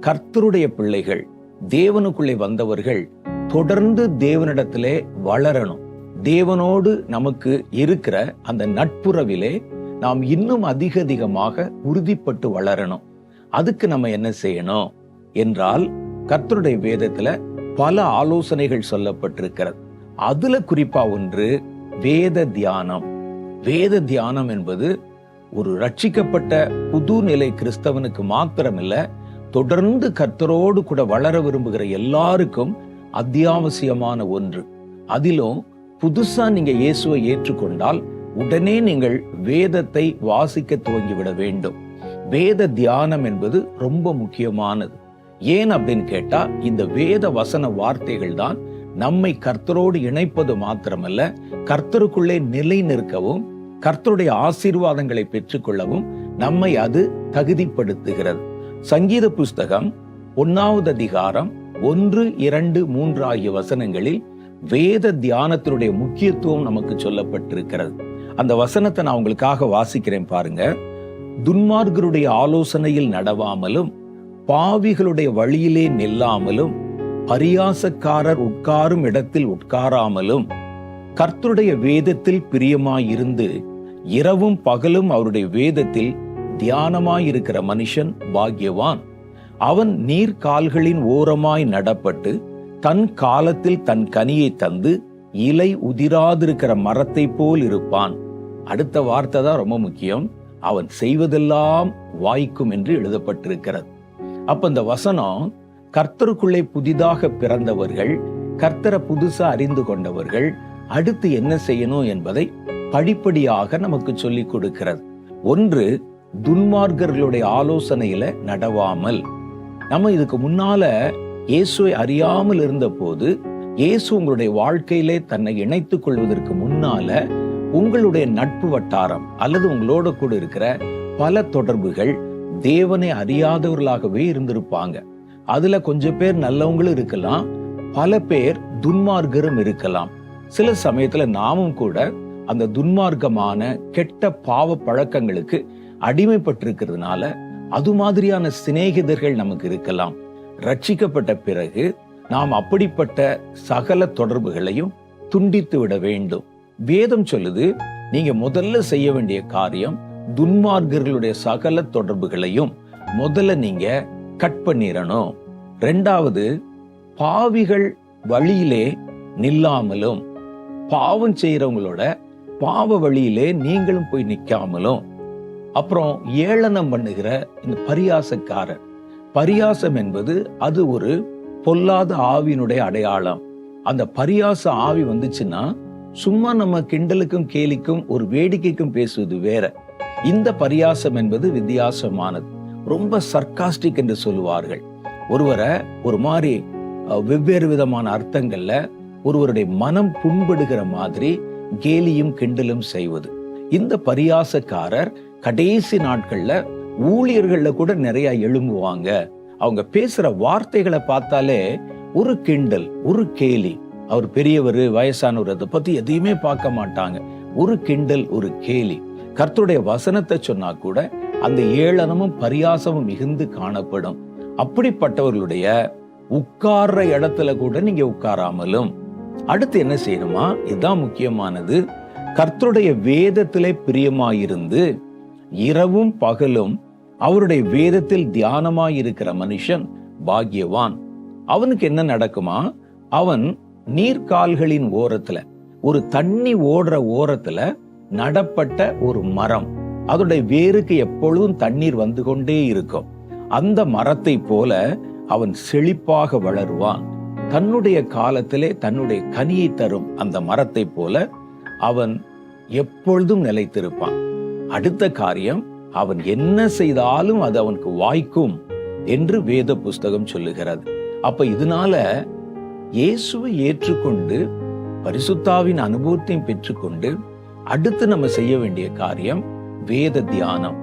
கர்த்தருடைய பிள்ளைகள், தேவனுக்குள்ளே வந்தவர்கள் தொடர்ந்து தேவனிடத்திலே வளரணும். தேவனோடு நமக்கு இருக்கிற அந்த நட்புறவிலே நாம் இன்னும் அதிகமாக உறுதிப்பட்டு வளரணும். அதுக்கு நம்ம என்ன செய்யணும் என்றால், கர்த்தருடைய வேதத்துல பல ஆலோசனைகள் சொல்லப்பட்டிருக்கிறது. அதுல குறிப்பா ஒன்று வேத தியானம். வேத தியானம் என்பது ஒரு ரட்சிக்கப்பட்ட புது நிலை கிறிஸ்தவனுக்கு மாத்திரமில்ல, தொடர்ந்து கர்த்தரோடு கூட வளர விரும்புகிற எல்லாருக்கும் அத்தியாவசியமான ஒன்று. அதிலும் புதுசா நீங்க இயேசுவை ஏற்றுக்கொண்டால் உடனே நீங்கள் வேதத்தை வாசிக்க துவங்கிவிட வேண்டும். வேத தியானம் என்பது ரொம்ப முக்கியமானது. ஏன் அப்படின்னு கேட்டா, இந்த வேத வசன வார்த்தைகள் தான் நம்மை கர்த்தரோடு இணைப்பது மாத்திரமல்ல, கர்த்தருக்குள்ளே நிலை நிற்கவும் கர்த்தருடைய ஆசீர்வாதங்களை பெற்றுக்கொள்ளவும் நம்மை அது தகுதிப்படுத்துகிறது. சங்கீத புஸ்தகம் 1 அதிகாரம் 1, 2, 3 ஆகிய வசனங்களில் வேத தியானத்தினுடைய முக்கியத்துவம் நமக்கு சொல்லப்பட்டிருக்கிறது. அந்த வசனத்தை நான் உங்களுக்காக வாசிக்கிறேன் பாருங்க. துன்மார்க்கருடைய ஆலோசனையில் நடவாமலும் பாவிகளுடைய வழியிலே நில்லாமலும் பரியாசக்காரர் உட்காரும் இடத்தில் உட்காராமலும் கர்த்தருடைய வேதத்தில் பிரியமாயிருந்து இரவும் பகலும் அவருடைய வேதத்தில் தியானமாயிருக்கிற மனுஷன் பாக்கியவான். அவன் நீர்கால்களின் ஓரமாய் நடப்பட்டு தன் காலத்தில் தன் கனியை தந்து இலை உதிராதிருக்கிற மரத்தை போல் இருப்பான். அடுத்த வார்த்தை தான் ரொம்ப முக்கியம். அவன் செய்வதெல்லாம் வாய்க்கும் என்று எழுதப்பட்டிருக்கிறது. அப்ப இந்த வசனம் கர்த்தருக்குள்ளே புதிதாக பிறந்தவர்கள், கர்த்தரை புதுசா அறிந்து கொண்டவர்கள் அடுத்து என்ன செய்யணும் என்பதை படிப்படியாக நமக்கு சொல்லிக் கொடுக்கிறது. ஒன்று, துன்மார்க்கர்களுடைய ஆலோசனையில நடவாமல். நம்ம இதுக்கு முன்னால இயேசுவை அறியாமல் இருந்த போது, இயேசு உங்களுடைய வாழ்க்கையிலே தன்னை இணைத்துக் கொள்வதற்கு முன்னால உங்களுடைய நட்பு வட்டாரம் அல்லது உங்களோட கூட இருக்கிற பல தொடர்புகள் தேவனை அறியாதவர்களாகவே இருந்திருப்பாங்க. அதுல கொஞ்சம் பேர் நல்லவங்களும் இருக்கலாம், பல பேர் துன்மார்க்கரும் இருக்கலாம். சில சமயத்துல நாமும் கூட அந்த துன்மார்க்கமான கெட்ட பாவ பழக்கங்களுக்கு அடிமைப்பட்டிருக்கிறதுனால அது மாதிரியான சிநேகிதர்கள் நமக்கு இருக்கலாம். ரட்சிக்கப்பட்ட பிறகு நாம் அப்படிப்பட்ட சகல தொடர்புகளையும் துண்டித்து விட வேண்டும். வேதம் சொல்லுது, நீங்க முதல்ல செய்ய வேண்டிய காரியம் துன்மார்க்கர்களுடைய சகல தொடர்புகளையும் முதல்ல நீங்க கட் பண்ணிடணும். 2வது, பாவிகள் வழியிலே நில்லாமலும், பாவம் செய்யறவங்களோட பாவ வழியிலே நீங்களும் போய் நிக்காமலும். அப்புறம் ஏளனம் பண்ணுகிற இந்த பரியாசக்காரர். பரியாசம் என்பது அது ஒரு பொல்லாத ஆவியினுடைய அடையாளம். அந்த பரியாச ஆவி வந்துச்சுன்னா சும்மா நம்ம கிண்டலுக்கும் கேலிக்கும் ஒரு வேடிக்கைக்கும் பேசுவது வேற. இந்த பரியாசம் என்பது வித்தியாசமானது. ரொம்ப சர்க்காஸ்டிக் என்று சொல்லுவார்கள். ஒருவரை ஒரு மாதிரி வெவ்வேறு விதமான அர்த்தங்கள்ல ஒருவருடைய மனம் புண்படுகிற மாதிரி கேலியும் கிண்டலும் செய்வது. இந்த பரியாசக்காரர் கடைசி நாட்கள்ல ஊழியர்கள்ல கூட நிறைய எழும்புவாங்க. அவங்க பேசுற வார்த்தைகளை பார்த்தாலே ஒரு கிண்டல், ஒரு கேலி. அவர் பெரியவர், வயசானவர், அதை பத்தி எதையுமே பார்க்க மாட்டாங்க. ஒரு கிண்டல், ஒரு கேலி. கர்த்தருடைய வசனத்தை சொன்னா கூட அந்த ஏளனமும் பரியாசமும் மிகுந்து காணப்படும். அப்படிப்பட்டவர்களுடைய உட்கார்ற இடத்துல கூட நீங்க உட்காராமலும். அடுத்து என்ன செய்யணுமா? இதுதான் முக்கியமானது. கர்த்தருடைய வேதத்திலே பிரியமாயிருந்து இரவும் பகலும் அவருடைய வேதத்தில் தியானமாயிருக்கிற மனுஷன் பாக்கியவான். அவனுக்கு என்ன நடக்குமா? அவன் நீர்கால்களின் ஓரத்துல, ஒரு தண்ணி ஓடுற ஓரத்துல நடப்பட்ட ஒரு மரம், அதோடைய வேருக்கு எப்பொழுதும் தண்ணீர் வந்து கொண்டே இருக்கும். அந்த மரத்தை போல அவன் செழிப்பாக வளருவான். தன்னுடைய காலத்திலே தன்னுடைய கனியை தரும் அந்த மரத்தை போல அவன் எப்பொழுதும் நிலைத்திருப்பான். அடுத்த காரியம், அவன் என்ன செய்தாலும் அது அவனுக்கு வாய்க்கும் என்று வேத புஸ்தகம் சொல்லுகிறது. அப்ப இதனால இயேசுவை ஏற்றுக்கொண்டு பரிசுத்தாவின் அனுபவத்தையும் பெற்றுக்கொண்டு அடுத்து நம்ம செய்ய வேண்டிய காரியம் வேத தியானம்.